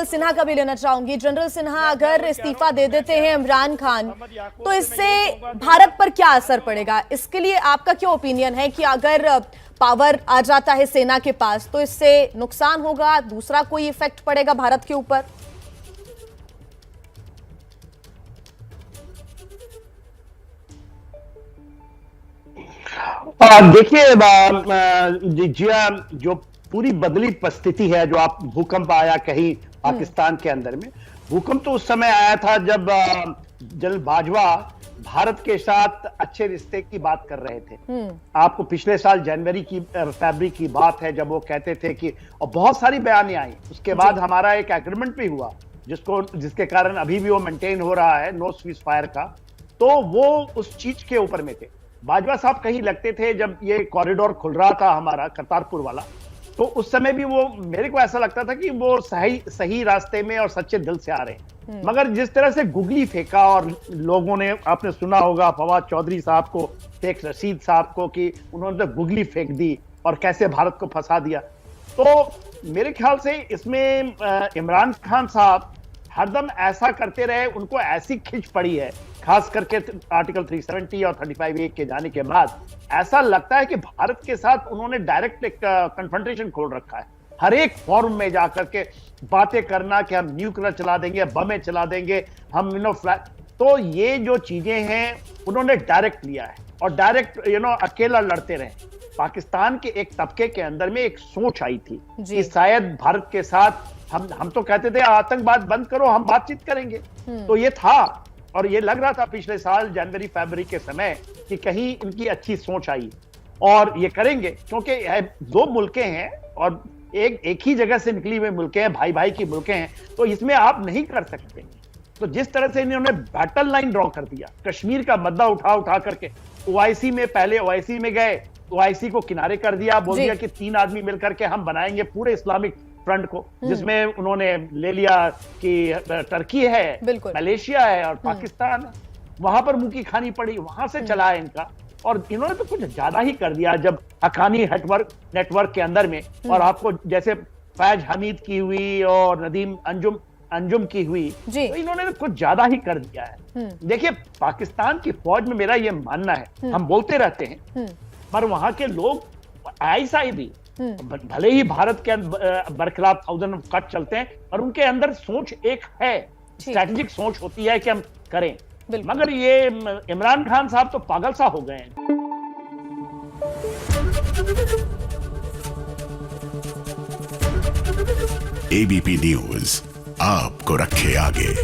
सिन्हा का भी लेना चाहूंगी। जनरल सिन्हा, अगर इस्तीफा दे देते हैं इमरान खान तो इससे भारत पर क्या असर पड़ेगा? इसके लिए आपका क्या ओपिनियन है कि अगर पावर आ जाता है सेना के पास तो इससे नुकसान होगा, दूसरा कोई इफेक्ट पड़ेगा भारत के ऊपर? देखिए जिया, जो पूरी बदली परिस्थिति है, जो आप भूकंप आया कहीं पाकिस्तान के अंदर में, भूकंप तो उस समय आया था जब जनरल बाजवा भारत के साथ अच्छे रिश्ते की बात कर रहे थे। आपको पिछले साल जनवरी की फरवरी की बात है जब वो कहते थे कि, और बहुत सारी बयानियां आई, उसके बाद हमारा एक एग्रीमेंट भी हुआ जिसके कारण अभी भी वो मेंटेन हो रहा है, नो सीज फायर का। तो वो उस चीज के ऊपर में थे। बाजवा साहब कहीं लगते थे जब ये कॉरिडोर खुल रहा था हमारा करतारपुर वाला, तो उस समय भी वो, मेरे को ऐसा लगता था कि वो सही रास्ते में और सच्चे दिल से आ रहे हैं। मगर जिस तरह से गुगली फेंका, और लोगों ने, आपने सुना होगा फवाद चौधरी साहब को, शेख रशीद साहब को, कि उन्होंने तो गुगली फेंक दी और कैसे भारत को फंसा दिया। तो मेरे ख्याल से इसमें इमरान खान साहब हरदम ऐसा करते रहे, उनको ऐसी खिंच पड़ी है, खास करके आर्टिकल 370 और 35A के जाने के बाद ऐसा लगता है कि भारत के साथ उन्होंने डायरेक्ट एक कन्फ्रंटेशन खोल रखा है। हर एक फॉर्म में जाकर के बातें करना कि हम न्यूक्लियर चला देंगे, बमें चला देंगे, हम तो ये जो चीजें हैं उन्होंने डायरेक्ट लिया है और डायरेक्ट अकेला लड़ते रहे। पाकिस्तान के एक तबके के अंदर में एक सोच आई थी कि शायद भारत के साथ हम तो कहते थे आतंकवाद बंद करो, हम बातचीत करेंगे। तो ये था, और ये लग रहा था पिछले साल जनवरी फरवरी के समय कि कहीं इनकी अच्छी सोच आई और ये करेंगे, क्योंकि दो मुल्कें हैं और एक ही जगह से निकली हुए मुल्कें हैं, भाई भाई की मुल्कें हैं, तो इसमें आप नहीं कर सकते। तो जिस तरह से इन्होंने बैटल लाइन ड्रॉ कर दिया, कश्मीर का मुद्दा उठा करके ओआईसी में, पहले ओआईसी में गए, ओआईसी को किनारे कर दिया, बोल दिया कि 3 आदमी मिलकर के हम बनाएंगे पूरे इस्लामिक फ्रंट को, जिसमें उन्होंने ले लिया कि टर्की है, मलेशिया है और पाकिस्तान है। वहां पर मुंह की खानी पड़ी, वहां से चला है इनका। और इन्होंने तो कुछ ज्यादा ही कर दिया जब हकानी नेटवर्क के अंदर में, और आपको जैसे फैज हमीद की हुई और नदीम अंजुम की हुई, तो इन्होंने कुछ ज्यादा ही कर दिया है। देखिए, पाकिस्तान की फौज में मेरा यह मानना है, हम बोलते रहते हैं, पर वहां के लोग आईएसआई भी भले ही भारत के बरखिलाफ 1000 कट चलते हैं, पर उनके अंदर सोच एक है, स्ट्रैटेजिक सोच होती है कि हम करें। मगर ये इमरान खान साहब तो पागल सा हो गए हैं। एबीपी न्यूज आपको रखे आगे।